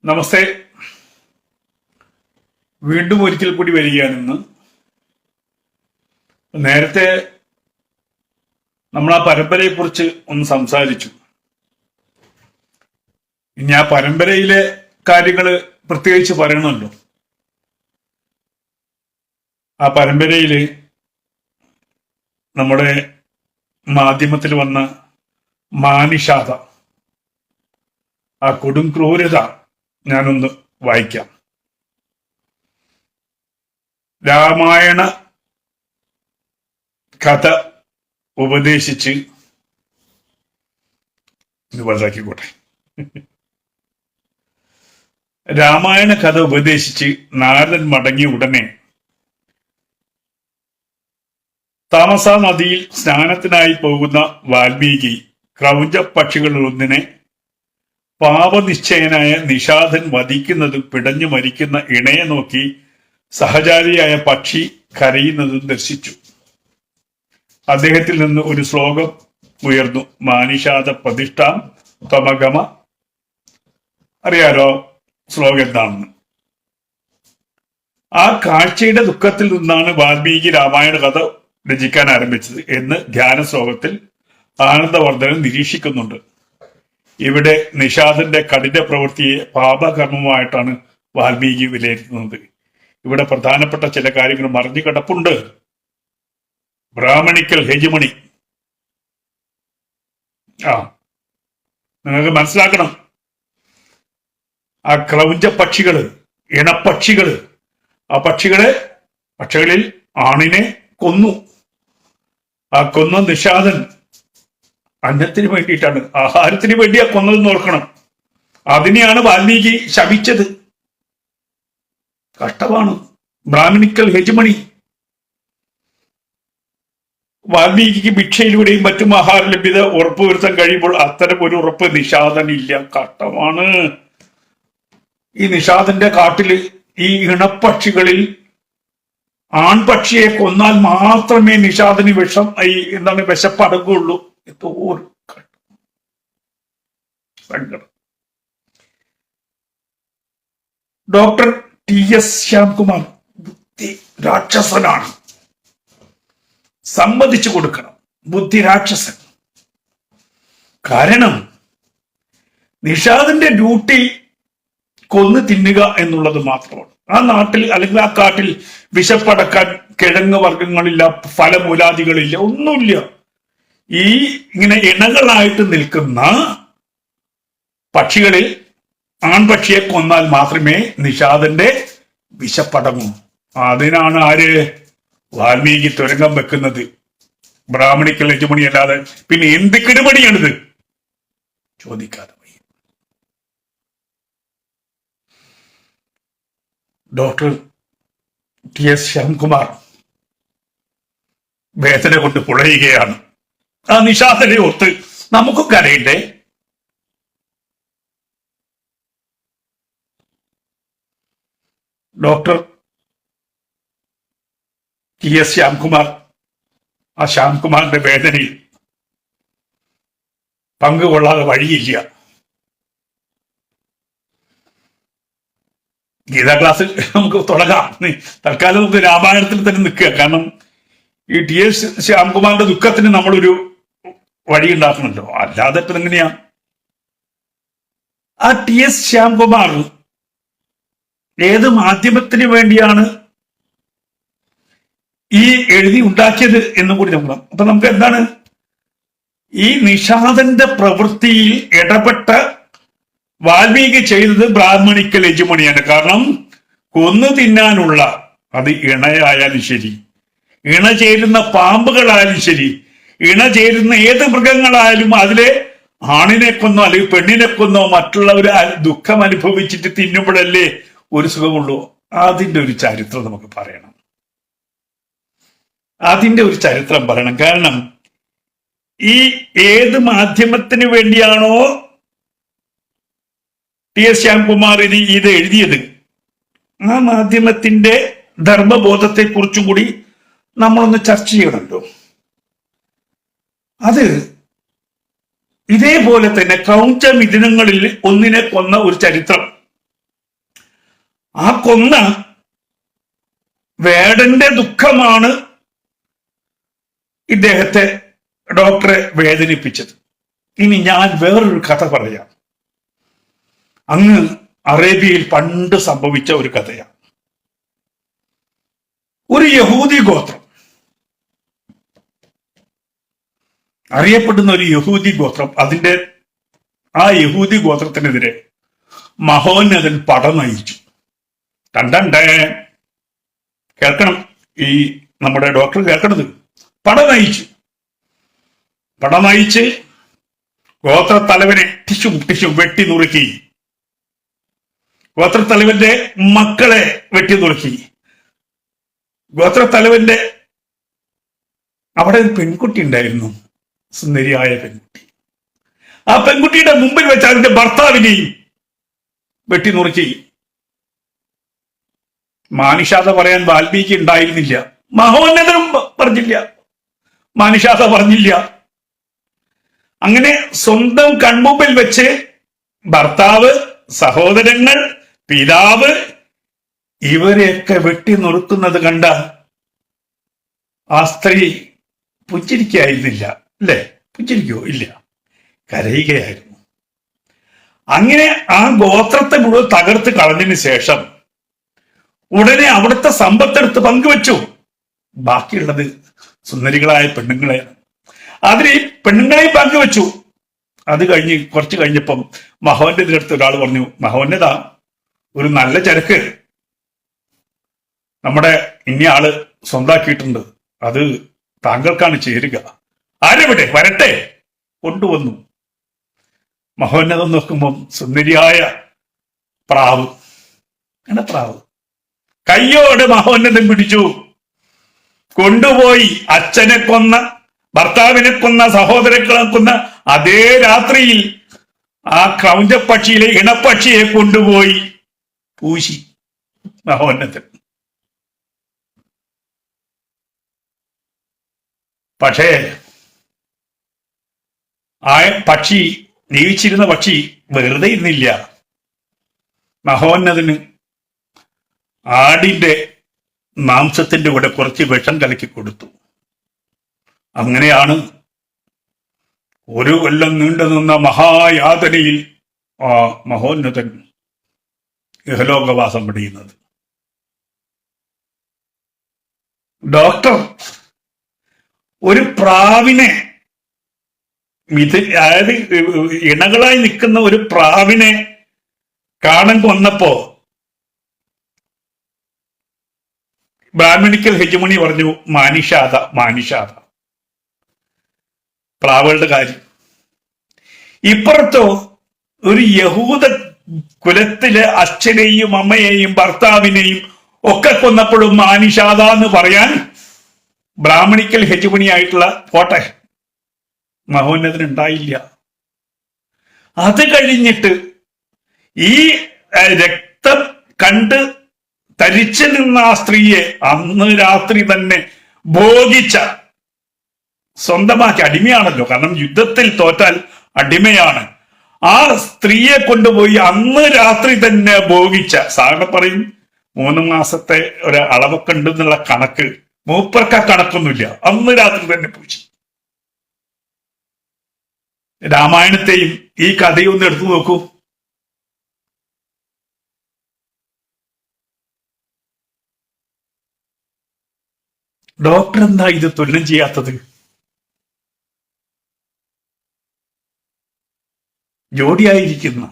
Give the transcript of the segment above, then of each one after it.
നമസ്തേ. വീണ്ടും ഒരിക്കൽ കൂടി വരികയാണെന്ന്. നേരത്തെ നമ്മൾ ആ പരമ്പരയെ കുറിച്ച് ഒന്ന് സംസാരിച്ചു. ഇനി ആ പരമ്പരയിലെ കാര്യങ്ങൾ പ്രത്യേകിച്ച് പറയണമല്ലോ. ആ പരമ്പരയില് നമ്മുടെ മാധ്യമത്തിൽ വന്ന മാനിഷാത, ആ കൊടും ക്രൂരത ഞാനൊന്ന് വായിക്കാം. രാമായണ കഥ ഉപദേശിച്ച് ഇത് വലുതാക്കിക്കോട്ടെ. രാമായണ കഥ ഉപദേശിച്ച് നാരദൻ മടങ്ങിയ ഉടനെ താമസ നദിയിൽ സ്നാനത്തിനായി പോകുന്ന വാൽമീകി ക്രൗഞ്ച പക്ഷികളിലൊന്നിനെ പാപനിശ്ചയനായ നിഷാദൻ വധിക്കുന്നതും പിടഞ്ഞു മരിക്കുന്ന ഇണയെ നോക്കി സഹചാരിയായ പക്ഷി കരയുന്നതും ദർശിച്ചു. അദ്ദേഹത്തിൽ നിന്ന് ഒരു ശ്ലോകം ഉയർന്നു. മാനിഷാദ പ്രതിഷ്ഠാം ത്വമഗമ. അറിയാലോ ശ്ലോകം എന്താണെന്ന്. ആ കാഴ്ചയുടെ ദുഃഖത്തിൽ നിന്നാണ് വാൽമീകി രാമായണ കഥ രചിക്കാൻ ആരംഭിച്ചത് എന്ന് ധ്യാന ശ്ലോകത്തിൽ ആനന്ദവർദ്ധനൻ നിരീക്ഷിക്കുന്നുണ്ട്. ഇവിടെ നിഷാദന്റെ കഠിന പ്രവൃത്തിയെ പാപകർമ്മമായിട്ടാണ് വാൽമീകി വിലയിരുത്തുന്നത്. ഇവിടെ പ്രധാനപ്പെട്ട ചില കാര്യങ്ങൾ മറിഞ്ഞു കിടപ്പുണ്ട്. ബ്രാഹ്മണിക്കൽ ഹെജിമണി നിങ്ങൾക്ക് മനസ്സിലാക്കണം. ആ ക്രൗഞ്ച പക്ഷികള്, ഇണപ്പക്ഷികള്, ആ പക്ഷികളിൽ ആണിനെ കൊന്നു. ആ കൊന്ന നിഷാദൻ അന്നത്തിന് വേണ്ടിയിട്ടാണ്, ആഹാരത്തിന് വേണ്ടിയാ കൊന്നതെന്ന് ഓർക്കണം. അതിനെയാണ് വാൽമീകി ശപിച്ചത്. കഷ്ടമാണ്. Brahmanical hegemony. വാൽമീകിക്ക് ഭിക്ഷയിലൂടെയും മറ്റും ആഹാര ലഭ്യത ഉറപ്പുവരുത്താൻ കഴിയുമ്പോൾ അത്തരം ഒരു ഉറപ്പ് നിഷാദനില്ല. കഷ്ടമാണ്. ഈ നിഷാദന്റെ കാട്ടില് ഈ ഇണപ്പക്ഷികളിൽ ആൺപക്ഷിയെ കൊന്നാൽ മാത്രമേ നിഷാദന് വിശപ്പടങ്ങുള്ളൂ. എന്തോ സങ്കടം. Doctor TS. ശ്യാംകുമാർ ബുദ്ധി രാക്ഷസനാണ്. സമ്മതിച്ചു കൊടുക്കണം. ബുദ്ധി രാക്ഷസൻ. കാരണം നിഷാദിന്റെ ഡ്യൂട്ടി കൊന്നു തിന്നുക എന്നുള്ളത് മാത്രമാണ്. ആ നാട്ടിൽ അല്ലെങ്കിൽ ആ കാട്ടിൽ വിശപ്പടക്കാൻ കിഴങ്ങ് വർഗങ്ങളില്ല, ഫലമൂലാദികളില്ല, ഒന്നുമില്ല. ഈ ഇങ്ങനെ ഇണകളായിട്ട് നിൽക്കുന്ന പക്ഷികളിൽ ആൺപക്ഷിയെ കൊന്നാൽ മാത്രമേ നിഷാദന്റെ വിശപ്പടങ്ങൂ. അതിനാണ് ആര് വാൽമീകി തുരങ്കം വെക്കുന്നത്. ബ്രാഹ്മണിക്കൽ ഹെജുമണി അല്ലാതെ പിന്നെ എന്ത് കിടുമണിയാണിത് ചോദിക്കാതെ. Doctor TS. ശ്യാംകുമാർ വേദന കൊണ്ട് പുഴയുകയാണ്. ആ നിഷാദനെ ഓർത്ത് നമുക്കും കരയണ്ടേ? Doctor TS. ശ്യാംകുമാർ ആ ശ്യാംകുമാറിന്റെ വേദനയിൽ പങ്കുകൊള്ളാതെ വഴിയില്ല. ഗീതാ ക്ലാസ്സിൽ നമുക്ക് തുടങ്ങാം. തൽക്കാലം നമുക്ക് രാമായണത്തിൽ തന്നെ നിൽക്കുക. കാരണം ഈ ടി.എസ്. ശ്യാംകുമാറിന്റെ ദുഃഖത്തിന് നമ്മളൊരു വഴി ഉണ്ടാക്കണല്ലോ. അല്ലാതെ എങ്ങനെയാ? ആ ടി.എസ്. ശ്യാംകുമാർ ഏത് മാധ്യമത്തിന് വേണ്ടിയാണ് ഈ എഴുതി ഉണ്ടാക്കിയത് എന്നും കൂടി നോക്കണം. അപ്പൊ നമുക്ക് എന്താണ് ഈ നിഷാദന്റെ പ്രവൃത്തിയിൽ ഇടപെട്ട വാൽമീകി ചെയ്തത് ബ്രാഹ്മണിക്കൽ ഹെജുമണിയാണ്. കാരണം കൊന്നു തിന്നാനുള്ള, അത് ഇണയായാലും ശരി, ഇണ ചേരുന്ന പാമ്പുകളായാലും ശരി, ഇണ ചേരുന്ന ഏത് മൃഗങ്ങളായാലും അതിലെ ആണിനെ കൊന്നോ അല്ലെങ്കിൽ പെണ്ണിനെ കൊന്നോ മറ്റുള്ളവർ ദുഃഖം അനുഭവിച്ചിട്ട് തിന്നുമ്പോഴല്ലേ ഒരു സുഖമുള്ളൂ. അതിന്റെ ഒരു ചരിത്രം നമുക്ക് പറയണം. അതിന്റെ ഒരു ചരിത്രം പറയണം. കാരണം ഈ ഏത് മാധ്യമത്തിന് വേണ്ടിയാണോ ടി.എസ്. ശ്യാംകുമാർ ഇത് എഴുതിയത്, ആ മാധ്യമത്തിന്റെ ധർമ്മബോധത്തെ കുറിച്ചും കൂടി നമ്മളൊന്ന് ചർച്ച ചെയ്യണമല്ലോ. അത് ഇതേപോലെ തന്നെ ക്രൗഞ്ച മിഥുനങ്ങളിൽ ഒന്നിനെ കൊന്ന ഒരു ചരിത്രം ആ കൊന്ന വേടന്റെ ദുഃഖമാണ് ഇദ്ദേഹത്തെ, ഡോക്ടറെ വേദനിപ്പിച്ചത്. ഇനി ഞാൻ വേറൊരു കഥ പറയാം. അങ്ങ് അറേബ്യയിൽ പണ്ട് സംഭവിച്ച ഒരു കഥയാണ്. ഒരു യഹൂദി ഗോത്രം, അറിയപ്പെടുന്ന ഒരു യഹൂദി ഗോത്രം, ആ യഹൂദി ഗോത്രത്തിനെതിരെ മഹോന്നതൻ പട നയിച്ചു. കണ്ടേ, കേൾക്കണം, ഈ നമ്മുടെ ഡോക്ടർ കേൾക്കണത്. പട നയിച്ച് ഗോത്രത്തലവനെ ടിശും വെട്ടി നുറുക്കി. ഗോത്രത്തലവന്റെ മക്കളെ വെട്ടി നുറുക്കി. ഗോത്രത്തലവന്റെ അവിടെ ഒരു പെൺകുട്ടി ഉണ്ടായിരുന്നു, സുന്ദരിയായ പെൺകുട്ടി. ആ പെൺകുട്ടിയുടെ മുമ്പിൽ വെച്ച് അതിന്റെ ഭർത്താവിനെയും വെട്ടി നുറുക്കി. മാനുഷാത പറയാൻ വാൽമീകി ഉണ്ടായിരുന്നില്ല, മഹോന്നതനും പറഞ്ഞില്ല, മാനുഷാത പറഞ്ഞില്ല. അങ്ങനെ സ്വന്തം കൺമുമ്പിൽ വെച്ച് ഭർത്താവ്, സഹോദരങ്ങൾ, പിതാവ് ഇവരെയൊക്കെ വെട്ടി നുറുക്കുന്നത് കണ്ട ആ സ്ത്രീ പുഞ്ചിരിക്കായിരുന്നില്ല, അല്ലേ? പുഞ്ചിരിക്കോ? ഇല്ല, കരയുകയായിരുന്നു. അങ്ങനെ ആ ഗോത്രത്തെ മുഴുവൻ തകർത്ത് കളഞ്ഞതിന് ശേഷം ഉടനെ അവിടുത്തെ സമ്പത്തെടുത്ത് പങ്കുവെച്ചു. ബാക്കിയുള്ളത് സുന്ദരികളായ പെണ്ണുങ്ങളെ, അതിന് ഈ പെണ്ണുങ്ങളെയും പങ്കുവെച്ചു. അത് കഴിഞ്ഞ് കുറച്ച് കഴിഞ്ഞപ്പം മഹോന്നതിന്റെ അടുത്ത് ഒരാൾ പറഞ്ഞു, മഹോന്നത, ഒരു നല്ല ചരക്ക് നമ്മുടെ ഇനിയാള് സ്വന്താക്കിയിട്ടുണ്ട്, അത് താങ്കൾക്കാണ് ചേരുക. ആരെവിടെ? വരട്ടെ. കൊണ്ടുവന്നു. മഹോന്നതം നോക്കുമ്പം സുന്ദരിയായ പ്രാവ്, പ്രാവ് കയ്യോട് മഹോന്നതം പിടിച്ചു കൊണ്ടുപോയി. അച്ഛനെ കൊന്ന, ഭർത്താവിനെ കൊന്ന, സഹോദരങ്ങളെ കൊന്ന അതേ രാത്രിയിൽ ആ ക്രൗഞ്ചപ്പക്ഷിയിലെ ഇണപ്പക്ഷിയെ കൊണ്ടുപോയി പൂശി മഹോന്നതൻ. പക്ഷേ ആ പക്ഷി, ജീവിച്ചിരുന്ന പക്ഷി വെറുതെ ഇരുന്നില്ല. മഹോന്നതന് ആടിന്റെ മാംസത്തിന്റെ കൂടെ കുറച്ച് വിഷം കലക്കി കൊടുത്തു. അങ്ങനെയാണ് ഒരു കൊല്ലം നീണ്ടുനിന്ന മഹായാതനയിൽ ആ മഹോന്നതൻ ഇഹലോകവാസം വെടിയുന്നത്. ഡോക്ടർ ഒരു പ്രാവിനെ, അതായത് ഇണകളായി നിൽക്കുന്ന ഒരു പ്രാവിനെ കാണാൻ വന്നപ്പോ ബ്രാഹ്മണിക്കൽ ഹെജുമണി പറഞ്ഞു, മാനിഷാത പ്രാവുകളുടെ കാര്യം. ഇപ്പുറത്തോ ഒരു യഹൂദ കുലത്തിലെ അച്ഛനെയും അമ്മയെയും ഭർത്താവിനെയും ഒക്കെ കൊന്നപ്പോഴും മാനിഷാത എന്ന് പറയാൻ ബ്രാഹ്മണിക്കൽ ഹെജുമണിയായിട്ടുള്ള പോട്ടെ മഹോന്നതനുണ്ടായില്ല. അത് കഴിഞ്ഞിട്ട് ഈ രക്തം കണ്ട് തരിച്ചു നിന്ന ആ സ്ത്രീയെ അന്ന് രാത്രി തന്നെ ഭോഗിച്ച, സ്വന്തമാക്കി, അടിമയാണല്ലോ, കാരണം യുദ്ധത്തിൽ തോറ്റാൽ അടിമയാണ്. ആ സ്ത്രീയെ കൊണ്ടുപോയി അന്ന് രാത്രി തന്നെ ഭോഗിച്ച, സാറിന് പറയും 3 മാസത്തെ ഒരു അളവൊക്കെ ഉണ്ടെന്നുള്ള കണക്ക്, മൂപ്പർക്ക് കണക്കൊന്നുമില്ല, അന്ന് രാത്രി തന്നെ പൂച്ചി. രാമായണത്തെയും ഈ കഥയും ഒന്ന് എടുത്തു നോക്കൂ. ഡോക്ടർ എന്താ ഇത് തുലനം ചെയ്യാത്തത്? ജോഡിയായിരിക്കുന്ന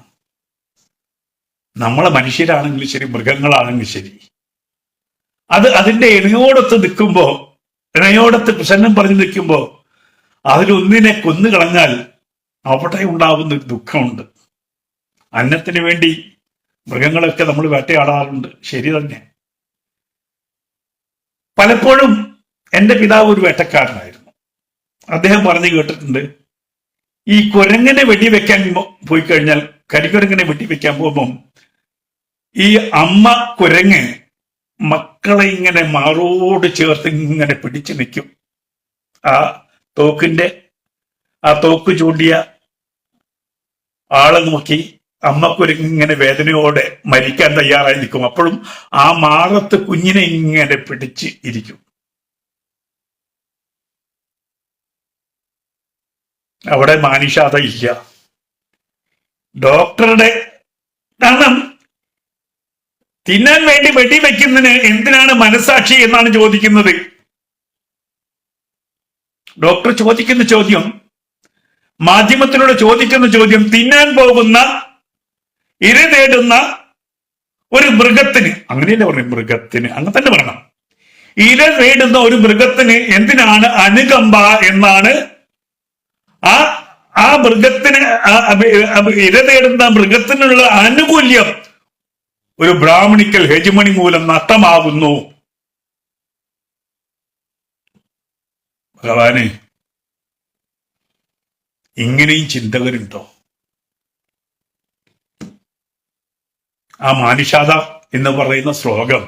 നമ്മളെ മനുഷ്യരാണെങ്കിലും ശരി, മൃഗങ്ങളാണെങ്കിലും ശരി, അത് അതിന്റെ ഇണയോടൊത്ത് നിൽക്കുമ്പോ, ഇണയോടൊത്ത് പ്രസന്നം പറഞ്ഞു നിൽക്കുമ്പോ അതിലൊന്നിനെ കൊന്നു കളഞ്ഞാൽ അവിടെ ഉണ്ടാവുന്ന ഒരു ദുഃഖമുണ്ട്. അന്നത്തിന് വേണ്ടി മൃഗങ്ങളൊക്കെ നമ്മൾ വേട്ടയാടാറുണ്ട്, ശരി തന്നെ. പലപ്പോഴും എൻ്റെ പിതാവ് ഒരു വേട്ടക്കാരനായിരുന്നു. അദ്ദേഹം പറഞ്ഞു കേട്ടിട്ടുണ്ട്, ഈ കുരങ്ങനെ വെടിവെക്കാൻ പോയി കഴിഞ്ഞാൽ, കരിക്കുരങ്ങനെ വെടിവെക്കാൻ പോകുമ്പം ഈ അമ്മ കുരങ്ങ് മക്കളെ ഇങ്ങനെ മാറോട് ചേർത്ത് ഇങ്ങനെ പിടിച്ചു നിൽക്കും. ആ തോക്ക് ചൂണ്ടിയ ആളെ നോക്കി അമ്മക്കൊരിങ്ങനെ വേദനയോടെ മരിക്കാൻ തയ്യാറായി നിൽക്കും. അപ്പോഴും ആ മാറത്ത് കുഞ്ഞിനെ ഇങ്ങനെ പിടിച്ച് ഇരിക്കും. അവിടെ മാനുഷാത ഇല്ല. ഡോക്ടറുടെ കാരണം തിന്നാൻ വേണ്ടി വെടിവെക്കുന്നതിന് എന്തിനാണ് മനസാക്ഷി എന്നാണ് ചോദിക്കുന്നത്. ഡോക്ടർ ചോദിക്കുന്ന ചോദ്യം, മാധ്യമത്തിലൂടെ ചോദിക്കുന്ന ചോദ്യം, തിന്നാൻ പോകുന്ന ഇര തേടുന്ന ഒരു മൃഗത്തിന്, അങ്ങനെയല്ലേ പറയും, മൃഗത്തിന് അങ്ങനെ തന്നെ പറയണം, ഇര തേടുന്ന ഒരു മൃഗത്തിന് എന്തിനാണ് അനുകമ്പ എന്നാണ് ആ മൃഗത്തിന്, ഇര തേടുന്ന മൃഗത്തിനുള്ള ആനുകൂല്യം ഒരു ബ്രാഹ്മണിക്കൽ ഹെജിമണി മൂലം നഷ്ടമാകുന്നു. ഭഗവാനെ, ഇങ്ങനെയും ചിന്തകരുണ്ടോ? ആ മാനുഷാത എന്ന് പറയുന്ന ശ്ലോകം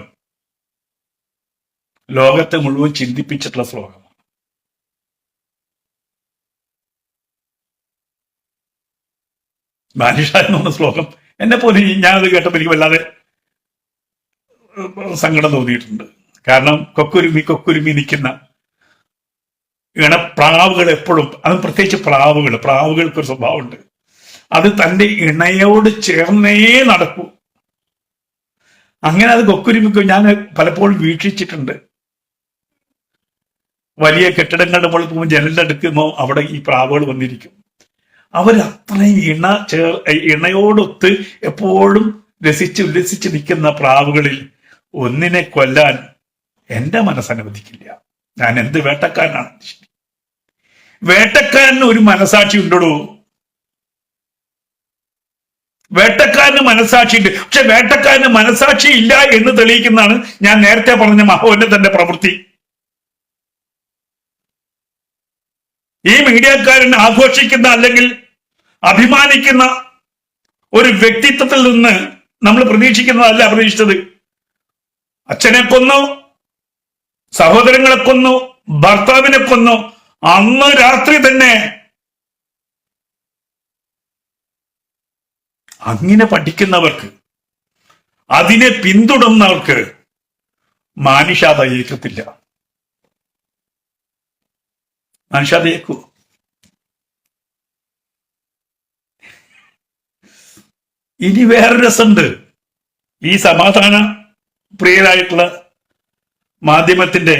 ലോകത്തെ മുഴുവൻ ചിന്തിപ്പിച്ചിട്ടുള്ള ശ്ലോകം. മാനുഷാത എന്ന് പറഞ്ഞ ശ്ലോകം എന്നെ പോലെ ഞാനത് കേട്ടപ്പോൾ എനിക്ക് വല്ലാതെ സങ്കടം തോന്നിയിട്ടുണ്ട്. കാരണം കൊക്കുരുമി നിൽക്കുന്ന ഇണപ്രാവുകൾ എപ്പോഴും, അത് പ്രത്യേകിച്ച് പ്രാവുകൾക്കൊരു സ്വഭാവമുണ്ട്, അത് തന്റെ ഇണയോട് ചേർന്നേ നടക്കൂ. അങ്ങനെ അത് കൊക്കുരുമിക്ക് ഞാൻ പലപ്പോഴും വീക്ഷിച്ചിട്ടുണ്ട്. വലിയ കെട്ടിടങ്ങളുടെ മുകളിൽ പോകുമ്പോൾ ജനലിന്റെ അടുക്കുമ്പോൾ അവിടെ ഈ പ്രാവുകൾ വന്നിരിക്കും. അവരത്രയും ഇണയോടൊത്ത് എപ്പോഴും ഉല്ലസിച്ച് നിൽക്കുന്ന പ്രാവുകളിൽ ഒന്നിനെ കൊല്ലാൻ എന്റെ മനസ്സനുവദിക്കില്ല. ഞാൻ എന്ത് വേട്ടക്കാരനാണ്? വേട്ടക്കാരന് ഒരു മനസാക്ഷി ഉണ്ടോ? വേട്ടക്കാരന് മനസാക്ഷി ഉണ്ട്. പക്ഷെ വേട്ടക്കാരന് മനസാക്ഷി ഇല്ല എന്ന് തെളിയിക്കുന്നതാണ് ഞാൻ നേരത്തെ പറഞ്ഞ മഹോന്നതന്റെ പ്രവൃത്തി. ഈ മീഡിയക്കാരൻ ആഘോഷിക്കുന്ന അല്ലെങ്കിൽ അഭിമാനിക്കുന്ന ഒരു വ്യക്തിത്വത്തിൽ നിന്ന് നമ്മൾ പ്രതീക്ഷിക്കുന്നതല്ല പ്രതീക്ഷിച്ചത്. അച്ഛനെ കൊന്നു, സഹോദരങ്ങളെ കൊന്നു, ഭർത്താവിനെ കൊന്നു, അന്ന് രാത്രി തന്നെ. അങ്ങനെ പഠിക്കുന്നവർക്ക്, അതിനെ പിന്തുടർന്നവർക്ക് മാനുഷാത ഏക്കത്തില്ല. മാനുഷാത ഏക്കൂ? ഇനി വേറെ രസമുണ്ട്. ഈ സമാധാന പ്രിയരായിട്ടുള്ള മാധ്യമത്തിന്റെ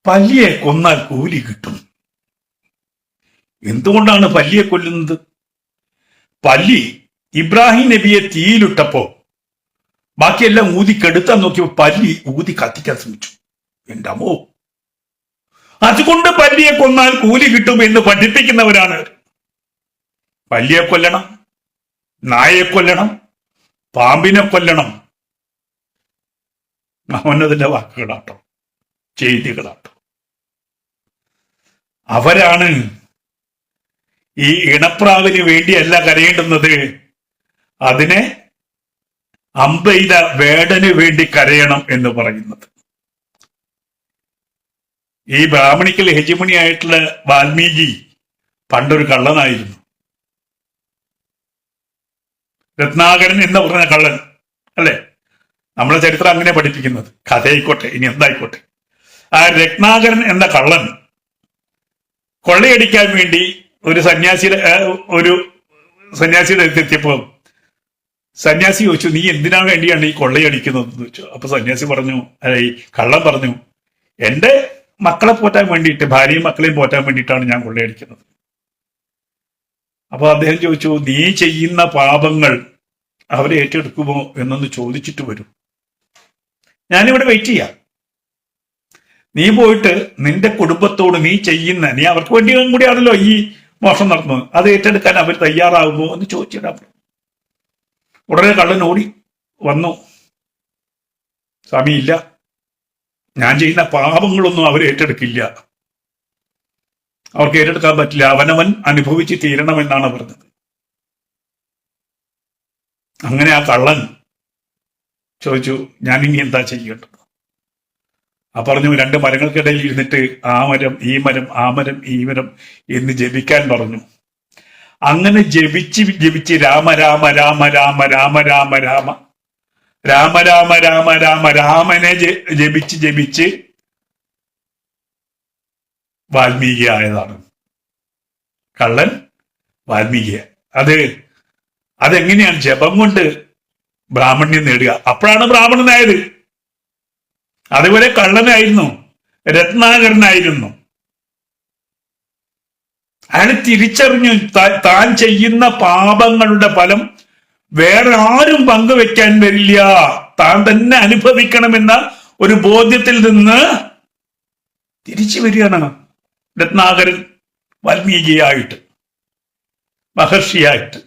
പല്ലിയെ കൊന്നാൽ കൂലി കിട്ടും. എന്തുകൊണ്ടാണ് പല്ലിയെ കൊല്ലുന്നത്? പല്ലി ഇബ്രാഹിം നബിയെ തീയിലിട്ടപ്പോ ബാക്കിയെല്ലാം ഊതി കെടുത്താൻ നോക്കിയപ്പോ പല്ലി ഊതി കത്തിക്കാൻ ശ്രമിച്ചു. എന്റെ അമ്മോ! അതുകൊണ്ട് പല്ലിയെ കൊന്നാൽ കൂലി കിട്ടും എന്ന് പഠിപ്പിക്കുന്നവരാണ്. പല്ലിയെ കൊല്ലണം, നായയെ കൊല്ലണം, പാമ്പിനെ കൊല്ലണം. അവനതിന്റെ വാക്കുകളാട്ടോ, ചെയ്തികളാട്ടോ. അവരാണ് ഈ ഇണപ്രാവിന് വേണ്ടിയല്ല കരയേണ്ടുന്നത്, അതിനെ അമ്പെയ്ത വേടന് വേണ്ടി കരയണം എന്ന് പറയുന്നത്. ഈ ബ്രാഹ്മണിക്കൽ ഹെജിമണി ആയിട്ടുള്ള വാൽമീകി പണ്ടൊരു കള്ളനായിരുന്നു. രത്നാകരൻ എന്ന് പറഞ്ഞ കള്ളൻ അല്ലെ? നമ്മളെ ചരിത്രം അങ്ങനെ പഠിപ്പിക്കുന്നത്. കഥയായിക്കോട്ടെ, ഇനി എന്തായിക്കോട്ടെ. ആ രത്നാകരൻ എന്ന കള്ളൻ കൊള്ളയടിക്കാൻ വേണ്ടി ഒരു സന്യാസിയുടെ അടുത്തെത്തിയപ്പോ സന്യാസി ചോദിച്ചു, നീ എന്തിനാ വേണ്ടിയാണ് ഈ കൊള്ളയടിക്കുന്നത് എന്ന് ചോദിച്ചു. അപ്പൊ സന്യാസി പറഞ്ഞു, ഈ കള്ളൻ പറഞ്ഞു, എന്റെ മക്കളെ പോറ്റാൻ വേണ്ടിയിട്ട്, ഭാര്യയും മക്കളെയും പോറ്റാൻ വേണ്ടിയിട്ടാണ് ഞാൻ കൊള്ളയടിക്കുന്നത്. അപ്പൊ അദ്ദേഹം ചോദിച്ചു, നീ ചെയ്യുന്ന പാപങ്ങൾ അവരെ ഏറ്റെടുക്കുമോ എന്നൊന്ന് ചോദിച്ചിട്ട് വരും, ഞാനിവിടെ വെയിറ്റ് ചെയ്യാം. നീ പോയിട്ട് നിന്റെ കുടുംബത്തോട് നീ അവർക്ക് വേണ്ടി കൂടിയാണല്ലോ ഈ മോഷണം നടന്നത്, അത് ഏറ്റെടുക്കാൻ അവർ തയ്യാറാകുമോ എന്ന് ചോദിച്ചിടാം. ഉടനെ കള്ളൻ ഓടി വന്നു, സ്വാമി ഇല്ല, ഞാൻ ചെയ്യുന്ന പാപങ്ങളൊന്നും അവർ ഏറ്റെടുക്കില്ല, അവർക്ക് ഏറ്റെടുക്കാൻ പറ്റില്ല, അവനവൻ അനുഭവിച്ച് തീരണമെന്നാണ് പറഞ്ഞത്. അങ്ങനെ ആ കള്ളൻ ചോദിച്ചു, ഞാൻ ഇനി എന്താ ചെയ്യേണ്ടത്? പറഞ്ഞു, 2 മരങ്ങൾക്കിടയിൽ ഇരുന്നിട്ട് ആ മരം ഈ മരം ആ മരം ഈ മരം എന്ന് ജപിക്കാൻ പറഞ്ഞു. അങ്ങനെ ജപിച്ച് ജപിച്ച് രാമ രാമ രാമ രാമ രാമ രാമ രാമ രാമ രാമ രാമ രാമ രാമനെ ജപിച്ച് ജപിച്ച് വാൽമീകി ആയതാണ്. കള്ളൻ വാൽമീകി. അതെങ്ങനെയാണ്? ജപം കൊണ്ട് ബ്രാഹ്മണ്യം നേടുക. അപ്പോഴാണ് ബ്രാഹ്മണനായത്. അതുപോലെ കള്ളനായിരുന്നു, രത്നാകരനായിരുന്നു. അയാൾ തിരിച്ചറിഞ്ഞു താൻ ചെയ്യുന്ന പാപങ്ങളുടെ ഫലം വേറെ ആരും പങ്കുവെക്കാൻ വരില്ല, താൻ തന്നെ അനുഭവിക്കണമെന്ന ഒരു ബോധ്യത്തിൽ നിന്ന് തിരിച്ചു വരികയാണ് രത്നാകരൻ വാൽമീകിയായിട്ട്, മഹർഷിയായിട്ട്.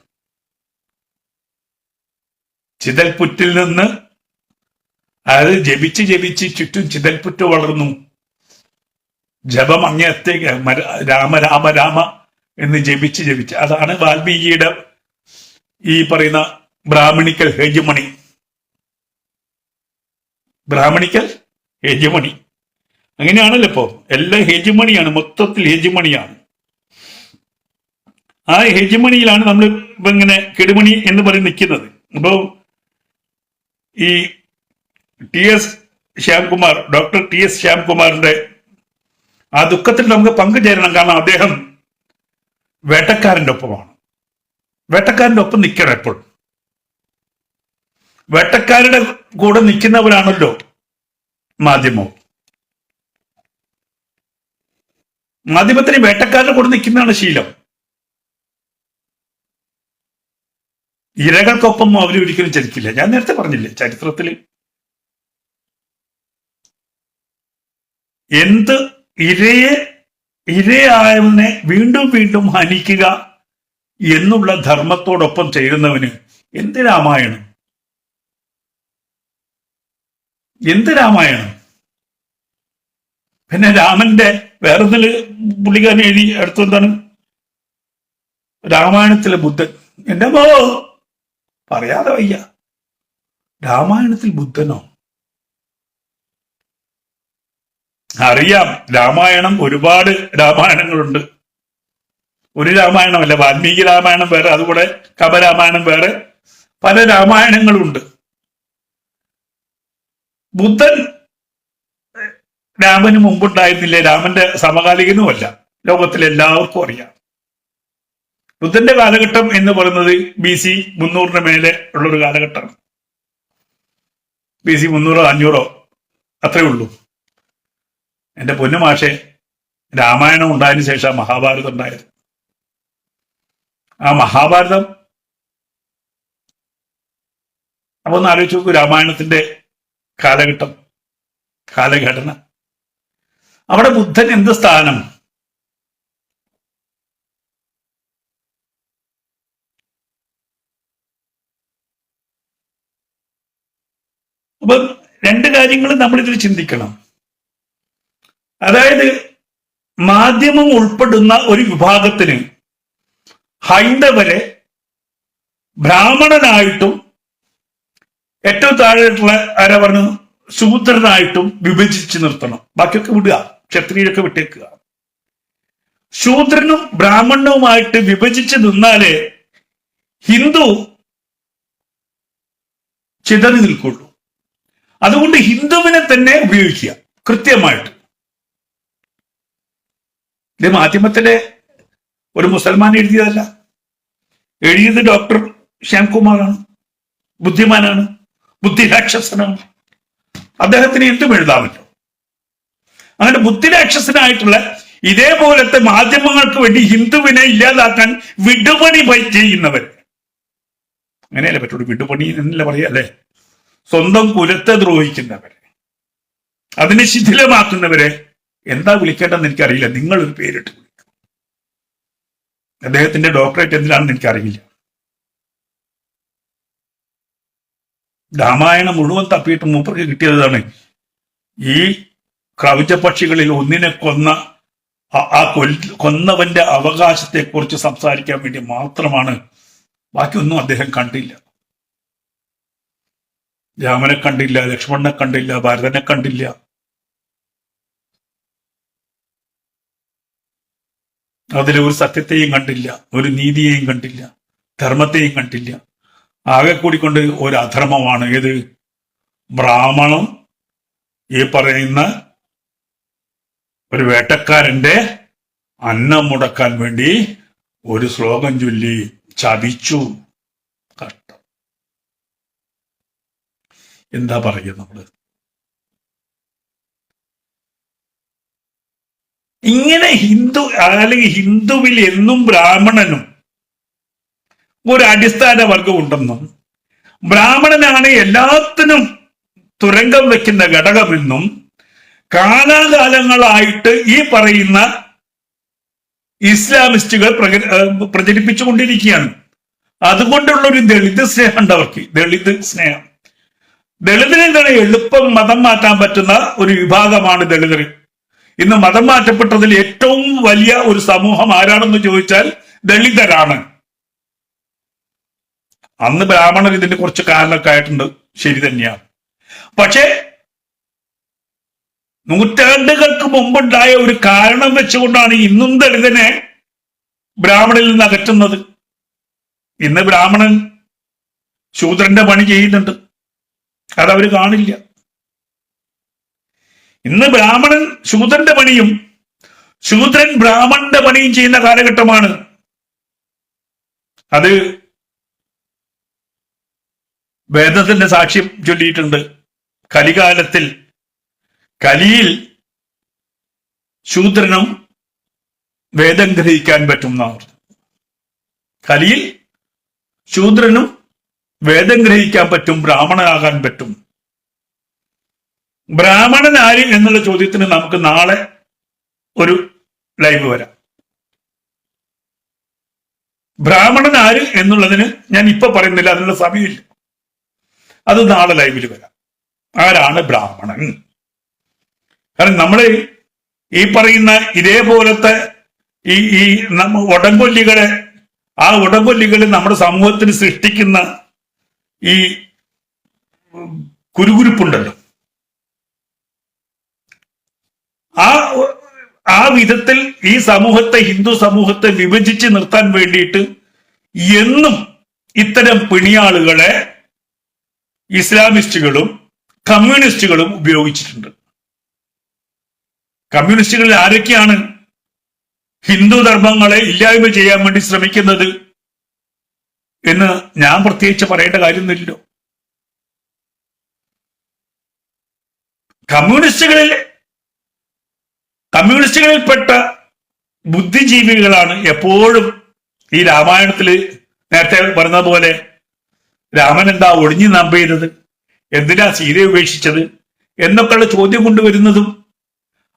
ചിതൽപുറ്റിൽ നിന്ന് അത് ജപിച്ച് ജപിച്ച് ചുറ്റും ചിതൽപുറ്റ് വളർന്നു. ജപം അങ്ങേത്തേക്ക് രാമ രാമ രാമ എന്ന് ജപിച്ച് ജപിച്ച്. അതാണ് വാൽമീകിയുടെ ഈ പറയുന്ന ബ്രാഹ്മണിക്കൽ ഹേജമണി. ബ്രാഹ്മണിക്കൽ ഹേജമണി അങ്ങനെയാണല്ലോ ഇപ്പോ. എല്ലാം ഹേജമണിയാണ്, മൊത്തത്തിൽ ഹേജമണിയാണ്. ആ ഹേജമണിയിലാണ് നമ്മൾ ഇപ്പൊ ഇങ്ങനെ കെടുമണി എന്ന് പറഞ്ഞ് നിൽക്കുന്നത്. അപ്പോ ഈ ഡോക്ടർ ടി എസ് ശ്യാംകുമാറിന്റെ ആ ദുഃഖത്തിൽ നമുക്ക് പങ്കുചേരണം. കാരണം അദ്ദേഹം വേട്ടക്കാരന്റെ ഒപ്പമാണ്. വേട്ടക്കാരന്റെ ഒപ്പം നിൽക്കണം എപ്പോഴും. വേട്ടക്കാരുടെ കൂടെ നിൽക്കുന്നവരാണല്ലോ മാധ്യമം. മാധ്യമത്തിന് വേട്ടക്കാരുടെ കൂടെ നിൽക്കുന്നതാണ് ശീലം. ഇരകൾക്കൊപ്പം അവർ ഒരിക്കലും ചലിക്കില്ല. ഞാൻ നേരത്തെ പറഞ്ഞില്ലേ, ചരിത്രത്തിൽ എന്ത് ഇരയായവനെ വീണ്ടും വീണ്ടും ഹനിക്കുക എന്നുള്ള ധർമ്മത്തോടൊപ്പം ചേരുന്നവന് എന്ത് രാമായണം, എന്ത് രാമായണം. പിന്നെ രാമന്റെ വേറൊന്നില് പുള്ളിക്കാരൻ എഴുതി അടുത്തെന്താണ്, രാമായണത്തിലെ ബുദ്ധൻ. എന്റെ മോ പറയാതെ വയ്യ. രാമായണത്തിൽ ബുദ്ധനോ? അറിയാം, രാമായണം ഒരുപാട് രാമായണങ്ങളുണ്ട്. ഒരു രാമായണമല്ല, വാൽമീകി രാമായണം വേറെ, അതുകൂടെ കപരാമായണം വേറെ, പല രാമായണങ്ങളുണ്ട്. ബുദ്ധൻ രാമന് മുമ്പുണ്ടായിരുന്നില്ലേ? രാമന്റെ സമകാലികനുമല്ല, ലോകത്തിലെ എല്ലാവർക്കും അറിയാം. ബുദ്ധന്റെ കാലഘട്ടം എന്ന് പറയുന്നത് BC 300 മേലെ ഉള്ളൊരു കാലഘട്ടമാണ്. BC 300 500 അത്രേ ഉള്ളൂ. എന്റെ പൊന്നു മാഷെ, രാമായണം ഉണ്ടായതിനു ശേഷം മഹാഭാരതം ഉണ്ടായത്. ആ മഹാഭാരതം അപ്പൊ ഒന്ന് ആലോചിച്ച് നോക്കൂ. രാമായണത്തിന്റെ കാലഘടന, അവിടെ ബുദ്ധൻ എന്ത് സ്ഥാനം? അപ്പൊ രണ്ട് കാര്യങ്ങൾ നമ്മളിതിൽ ചിന്തിക്കണം. അതായത് മാധ്യമം ഉൾപ്പെടുന്ന ഒരു വിഭാഗത്തിന് ഹൈന്ദവരെ ബ്രാഹ്മണനായിട്ടും ഏറ്റവും താഴെയുള്ള ആരാ പറഞ്ഞു ശൂദ്രനായിട്ടും വിഭജിച്ച് നിർത്തണം. ബാക്കിയൊക്കെ വിടുക, ക്ഷത്രിയൊക്കെ വിട്ടേക്കുക. ശൂദ്രനും ബ്രാഹ്മണനുമായിട്ട് വിഭജിച്ച് നിന്നാലേ ഹിന്ദു ചിതറി നിൽക്കുള്ളൂ. അതുകൊണ്ട് ഹിന്ദുവിനെ തന്നെ ഉപയോഗിക്കുക കൃത്യമായിട്ട്. ഇത് മാധ്യമത്തിലെ ഒരു മുസൽമാൻ എഴുതിയതല്ല, എഴുതിയത് ഡോക്ടർ ശ്യാംകുമാറാണ്. ബുദ്ധിമാനാണ്, ബുദ്ധിരാക്ഷസനാണ്. അദ്ദേഹത്തിന് എന്തും എഴുതാമല്ലോ. അങ്ങനെ ബുദ്ധിരാക്ഷസനായിട്ടുള്ള ഇതേപോലത്തെ മാധ്യമങ്ങൾക്ക് വേണ്ടി ഹിന്ദുവിനെ ഇല്ലാതാക്കാൻ വിടുപണി ചെയ്യുന്നവർ, അങ്ങനെയല്ലേ പറ്റുള്ളൂ. വിടുപണി എന്നല്ല പറയാ അല്ലെ? സ്വന്തം കുലത്തെ ദ്രോഹിക്കുന്നവരെ, അതിനെ ശിഥിലമാക്കുന്നവരെ എന്താ വിളിക്കേണ്ടെന്ന് എനിക്കറിയില്ല. നിങ്ങളൊരു പേരിട്ട് വിളിക്കും. അദ്ദേഹത്തിന്റെ ഡോക്ടറേറ്റ് എന്തിനാണെന്ന് എനിക്കറിയില്ല. രാമായണം മുഴുവൻ തപ്പിയിട്ട് മൂപ്പർക്ക് കിട്ടിയതാണ് ഈ ക്രൗചപക്ഷികളിൽ ഒന്നിനെ കൊന്നവന്റെ അവകാശത്തെക്കുറിച്ച് സംസാരിക്കാൻ വേണ്ടി മാത്രമാണ്. ബാക്കിയൊന്നും അദ്ദേഹം കണ്ടില്ല. രാമനെ കണ്ടില്ല, ലക്ഷ്മണനെ കണ്ടില്ല, ഭരതനെ കണ്ടില്ല. അതിലൊരു സത്യത്തെയും കണ്ടില്ല, ഒരു നീതിയെയും കണ്ടില്ല, ധർമ്മത്തെയും കണ്ടില്ല. ആകെ കൂടിക്കൊണ്ട് ഒരു അധർമ്മമാണ്. ഏത്? ബ്രാഹ്മണം ഈ പറയുന്ന ഒരു വേട്ടക്കാരന്റെ അന്നം മുടക്കാൻ വേണ്ടി ഒരു ശ്ലോകം ചൊല്ലി ചതിച്ചു. കഷ്ടം. എന്താ പറയുക നമ്മള്? ഇങ്ങനെ അല്ലെങ്കിൽ ഹിന്ദുവിൽ എന്നും ബ്രാഹ്മണനും ഒരു അടിസ്ഥാന വർഗം ഉണ്ടെന്നും ബ്രാഹ്മണനാണ് എല്ലാത്തിനും തുരങ്കം വെക്കുന്ന ഘടകമെന്നും കാലാകാലങ്ങളായിട്ട് ഈ പറയുന്ന ഇസ്ലാമിസ്റ്റുകൾ പ്രചരിപ്പിച്ചുകൊണ്ടിരിക്കുകയാണ്. അതുകൊണ്ടുള്ള ഒരു ദളിത് സ്നേഹം ഉണ്ട് അവർക്ക്. ദളിത് സ്നേഹം. ദളിതിന് എന്താണ്? എളുപ്പം മതം മാറ്റാൻ പറ്റുന്ന ഒരു വിഭാഗമാണ് ദളിതർ. ഇന്ന് മതം മാറ്റപ്പെട്ടതിൽ ഏറ്റവും വലിയ ഒരു സമൂഹം ആരാണെന്ന് ചോദിച്ചാൽ ദളിതരാണ്. അന്ന് ബ്രാഹ്മണർ ഇതിന്റെ കുറച്ച് കാരണമൊക്കെ ആയിട്ടുണ്ട്, ശരി തന്നെയാണ്. പക്ഷേ നൂറ്റാണ്ടുകൾക്ക് മുമ്പുണ്ടായ ഒരു കാരണം വെച്ചുകൊണ്ടാണ് ഇന്നും ദളിതനെ ബ്രാഹ്മണിൽ നിന്ന് അകറ്റുന്നത്. ഇന്ന് ബ്രാഹ്മണൻ ശൂദ്രന്റെ പണി ചെയ്യുന്നുണ്ട്, അതവര് കാണില്ല. ഇന്ന് ബ്രാഹ്മണൻ ശൂദ്രന്റെ പണിയും ശൂദ്രൻ ബ്രാഹ്മണന്റെ പണിയും ചെയ്യുന്ന കാലഘട്ടമാണ്. അത് വേദത്തിന്റെ സാക്ഷ്യം ചൊല്ലിയിട്ടുണ്ട്. കലികാലത്തിൽ, കലിയിൽ ശൂദ്രനും വേദം ഗ്രഹിക്കാൻ പറ്റും. കലിയിൽ ശൂദ്രനും വേദം ഗ്രഹിക്കാൻ പറ്റും, ബ്രാഹ്മണനാകാൻ പറ്റും. ബ്രാഹ്മണൻ ആര് എന്നുള്ള ചോദ്യത്തിന് നമുക്ക് നാളെ ഒരു ലൈവ് വരാം. ബ്രാഹ്മണൻ ആര് എന്നുള്ളതിന് ഞാൻ ഇപ്പൊ പറയുന്നില്ല, അതിനുള്ള സമയമില്ല. അത് നാളെ ലൈവിൽ വരാം. ആരാണ് ബ്രാഹ്മണൻ? കാരണം നമ്മള് ഈ പറയുന്ന ഇതേപോലത്തെ ഈ ഉടങ്കൊല്ലികളെ, ആ ഉടങ്കൊല്ലികളെ നമ്മുടെ സമൂഹത്തിന് സൃഷ്ടിക്കുന്ന ഈ കുരുകുരുപ്പുണ്ടല്ലോ, ആ വിധത്തിൽ ഈ സമൂഹത്തെ, ഹിന്ദു സമൂഹത്തെ വിഭജിച്ച് നിർത്താൻ വേണ്ടിയിട്ട് എന്നും ഇത്തരം പിണിയാളുകളെ ഇസ്ലാമിസ്റ്റുകളും കമ്മ്യൂണിസ്റ്റുകളും ഉപയോഗിച്ചിട്ടുണ്ട്. കമ്മ്യൂണിസ്റ്റുകളിൽ ആരൊക്കെയാണ് ഹിന്ദു ധർമ്മങ്ങളെ ഇല്ലായ്മ ചെയ്യാൻ വേണ്ടി ശ്രമിക്കുന്നത് എന്ന് ഞാൻ പ്രത്യേകിച്ച് പറയേണ്ട കാര്യമൊന്നുമില്ലല്ലോ. കമ്മ്യൂണിസ്റ്റുകളിൽപ്പെട്ട ബുദ്ധിജീവികളാണ് എപ്പോഴും ഈ രാമായണത്തില് നേരത്തെ പറഞ്ഞ പോലെ രാമൻ എന്താ ഒളിഞ്ഞു നമ്പ് ചെയ്തത്, എന്തിനാ സീതയെ ഉപേക്ഷിച്ചത് എന്നൊക്കെയുള്ള ചോദ്യം കൊണ്ടുവരുന്നതും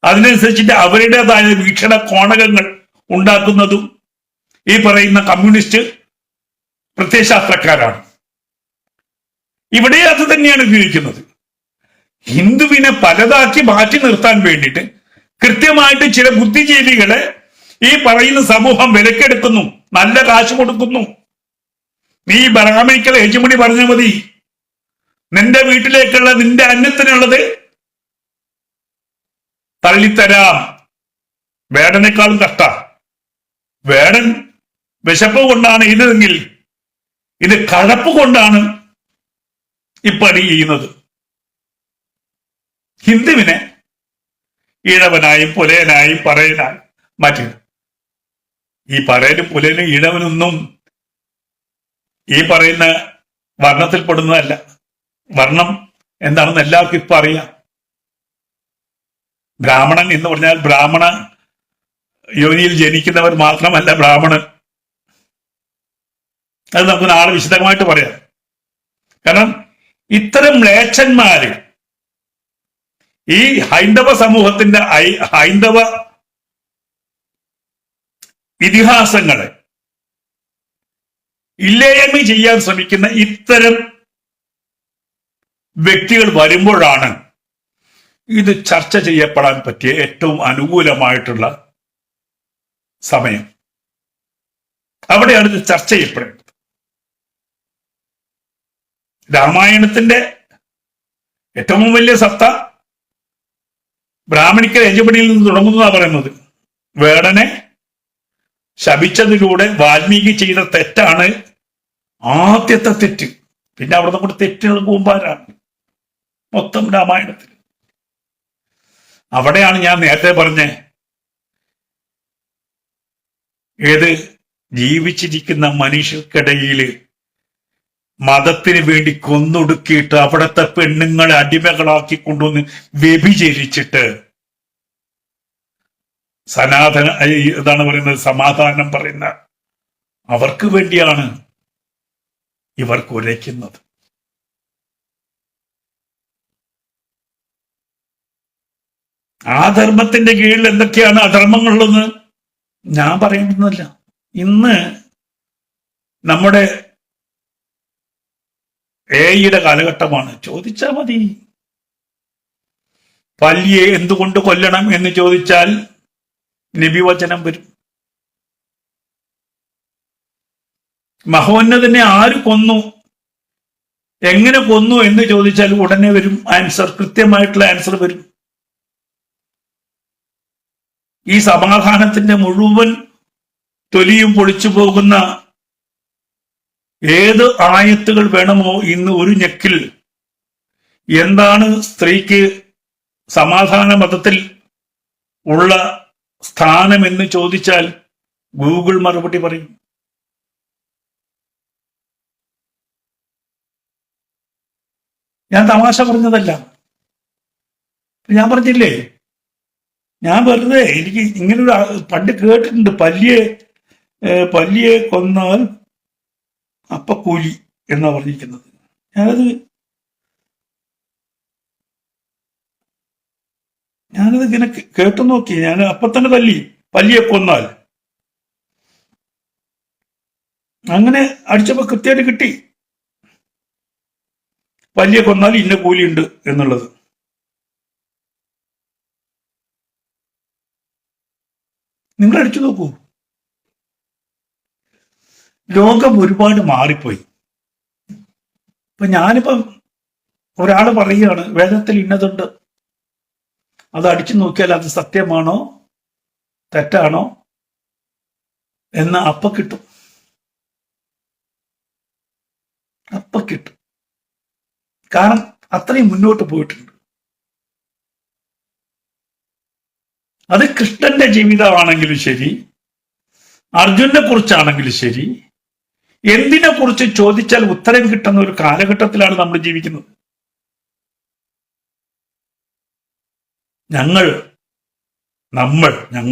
അതിനനുസരിച്ചിട്ട് അവരുടേതായ വീക്ഷണ കോണകങ്ങൾ ഉണ്ടാക്കുന്നതും ഈ പറയുന്ന കമ്മ്യൂണിസ്റ്റ് പ്രത്യയശാസ്ത്രക്കാരാണ്. ഇവിടെ അത് തന്നെയാണ് ഉപയോഗിക്കുന്നത്. ഹിന്ദുവിനെ പലതാക്കി മാറ്റി നിർത്താൻ വേണ്ടിയിട്ട് കൃത്യമായിട്ട് ചില ബുദ്ധിജീവികളെ ഈ പറയുന്ന സമൂഹം വിലക്കെടുക്കുന്നു, നല്ല കാശ് കൊടുക്കുന്നു. നീ ബ്രാഹ്മണിക്കൽ ഹെജുമണി പറഞ്ഞാൽ മതി, നിന്റെ വീട്ടിലേക്കുള്ള നിന്റെ അന്നത്തിനുള്ളത് തള്ളിത്തരാം. വേടനേക്കാളും കഷ്ട. വേടൻ വിശപ്പ് കൊണ്ടാണ് ഇതെങ്കിൽ ഇത് കഴപ്പ് കൊണ്ടാണ് ഇപ്പടി ചെയ്യുന്നത്. ഹിന്ദുവിനെ ഈഴവനായും പുലയനായും പറയനായും മാറ്റുക. ഈ പറയലും പുലയനും ഈഴവനൊന്നും ഈ പറയുന്ന വർണ്ണത്തിൽപ്പെടുന്നതല്ല. വർണ്ണം എന്താണെന്ന് എല്ലാവർക്കും ഇപ്പൊ അറിയാം. ബ്രാഹ്മണൻ എന്ന് പറഞ്ഞാൽ ബ്രാഹ്മണ യോനിയിൽ ജനിക്കുന്നവർ മാത്രമല്ല ബ്രാഹ്മണൻ. അത് നമുക്ക് നാളെ വിശദമായിട്ട് പറയാം. കാരണം ഇത്തരം മ്ലേച്ഛന്മാര് ഈ ഹൈന്ദവ സമൂഹത്തിന്റെ ഹൈന്ദവ ഇതിഹാസങ്ങളെ ഇല്ലായ്മ ചെയ്യാൻ ശ്രമിക്കുന്ന ഇത്തരം വ്യക്തികൾ വരുമ്പോഴാണ് ഇത് ചർച്ച ചെയ്യപ്പെടാൻ പറ്റിയ ഏറ്റവും അനുകൂലമായിട്ടുള്ള സമയം. അവിടെയാണ് ഇത് ചർച്ച ചെയ്യപ്പെടേണ്ടത്. രാമായണത്തിന്റെ ഏറ്റവും വലിയ സത്ത ബ്രാഹ്മണിക്കൽ യജമണിയിൽ നിന്ന് തുടങ്ങുന്നതാണ് പറയുന്നത്. വേടനെ ശപിച്ചതിലൂടെ വാൽമീകി ചെയ്ത തെറ്റാണ് ആദ്യത്തെ തെറ്റ്. പിന്നെ അവിടെ നമ്മുടെ തെറ്റുകൾ കൂമ്പാരാണ് മൊത്തം രാമായണത്തിൽ. അവിടെയാണ് ഞാൻ നേരത്തെ പറഞ്ഞ ഏത് ജീവിച്ചിരിക്കുന്ന മനുഷ്യർക്കിടയിൽ മതത്തിന് വേണ്ടി കൊന്നൊടുക്കിയിട്ട് അവിടുത്തെ പെണ്ണുങ്ങളെ അടിമകളാക്കി കൊണ്ടുവന്ന് വ്യഭിചരിച്ചിട്ട് സനാതന ഇതാണ് പറയുന്നത്, സമാധാനം പറയുന്ന അവർക്ക് വേണ്ടിയാണ് ഇവർ കുലയ്ക്കുന്നത്. ആ ധർമ്മത്തിന്റെ കീഴിൽ എന്തൊക്കെയാണ് അധർമ്മങ്ങളുള്ളത് ഞാൻ പറയുന്നില്ല. ഇന്ന് നമ്മുടെ AI-യുടെ കാലഘട്ടമാണ്. ചോദിച്ചാൽ മതി, പല്ലിയെ എന്തുകൊണ്ട് കൊല്ലണം എന്ന് ചോദിച്ചാൽ നബിവചനം വരും. മഹോന്നതനെ ആര് കൊന്നു, എങ്ങനെ കൊന്നു എന്ന് ചോദിച്ചാൽ ഉടനെ വരും ആൻസർ, കൃത്യമായിട്ടുള്ള ആൻസർ വരും. ഈ സമാധാനത്തിന്റെ മുഴുവൻ തൊലിയും പൊളിച്ചു പോകുന്ന ഏത് ആയത്തുകൾ വേണമോ ഇന്ന് ഒരു ഞെക്കിൽ എന്താണ് സ്ത്രീക്ക് സമാധാന മതത്തിൽ ഉള്ള സ്ഥാനം എന്ന് ചോദിച്ചാൽ ഗൂഗിൾ മറുപടി പറയും. ഞാൻ തമാശ പറഞ്ഞതല്ല, ഞാൻ പറഞ്ഞില്ലേ, ഞാൻ വെറുതെ എനിക്ക് ഇങ്ങനൊരു പണ്ട് കേട്ടിട്ടുണ്ട്, പല്ലിയെ കൊന്നാൽ അപ്പ കൂലി എന്നാ പറഞ്ഞിരിക്കുന്നത്. ഞാനത് ഇങ്ങനെ കേട്ടു നോക്കി. ഞാൻ അപ്പൊ തന്നെ പല്ലിയെ കൊന്നാൽ അങ്ങനെ അടിച്ചപ്പോ കൃത്യമായിട്ട് കിട്ടി, പല്ലിയെ കൊന്നാൽ ഇന്ന കൂലിയുണ്ട് എന്നുള്ളത്. നിങ്ങൾ അടിച്ചു നോക്കൂ. ലോകം ഒരുപാട് മാറിപ്പോയി. ഇപ്പൊ ഞാനിപ്പം ഒരാള് പറയുകയാണ് വേദത്തിൽ ഇന്നതുണ്ട്, അത് അടിച്ചു നോക്കിയാൽ അത് സത്യമാണോ തെറ്റാണോ എന്ന് അപ്പൊ കിട്ടും. കാരണം അത്രയും മുന്നോട്ട് പോയിട്ടുണ്ട്. അത് കൃഷ്ണന്റെ ജീവിതമാണെങ്കിലും ശരി, അർജുനെ കുറിച്ചാണെങ്കിലും ശരി, എന്തിനെ കുറിച്ച് ചോദിച്ചാൽ ഉത്തരം കിട്ടുന്ന ഒരു കാലഘട്ടത്തിലാണ് നമ്മൾ ജീവിക്കുന്നത്. ഞങ്ങൾ